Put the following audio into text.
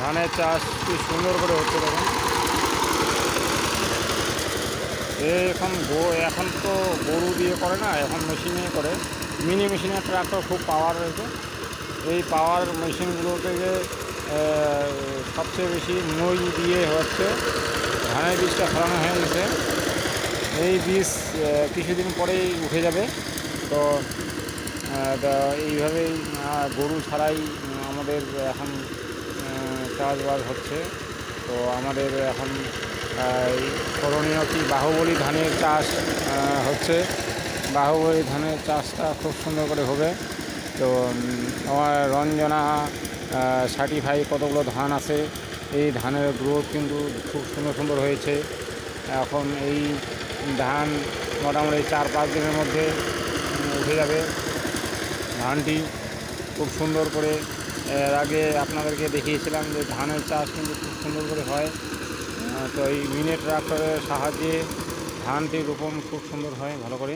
ধানের চাষ কি সুন্দর করে হচ্ছে দেখুন। এখন তো গরু দিয়ে করে না, এখন মেশিনে করে। মিনি মেশিনের ট্রাক্টর খুব পাওয়ার রয়েছে। এই পাওয়ার মেশিনগুলো থেকে সবচেয়ে বেশি মই দিয়ে হচ্ছে ধানের বীজটা ফেলানো হয়ে গেছে। এই বীজ কিছুদিন পরেই উঠে যাবে। তো এইভাবেই গরু ছাড়াই আমাদের এখন চাষবাস হচ্ছে। তো আমাদের এখন করণীয় কি, বাহুবলী ধানের চাষ হচ্ছে। বাহুবলী ধানের চাষটা খুব সুন্দর করে হবে। তো আমার রঞ্জনা 35 কতগুলো ধান আছে। এই ধানের গ্রোথ কিন্তু খুব সুন্দর সুন্দর হয়েছে। এখন এই ধান মোটামুটি 4-5 দিনের মধ্যে উঠে যাবে। ধানটি খুব সুন্দর করে, এর আগে আপনাদেরকে দেখিয়েছিলাম যে ধানের চাষ কিন্তু খুব সুন্দর করে হয়। তো এই মিনি ট্রাক্টরের সাহায্যে ধানটি রোপণ খুব সুন্দর হয় ভালো করে।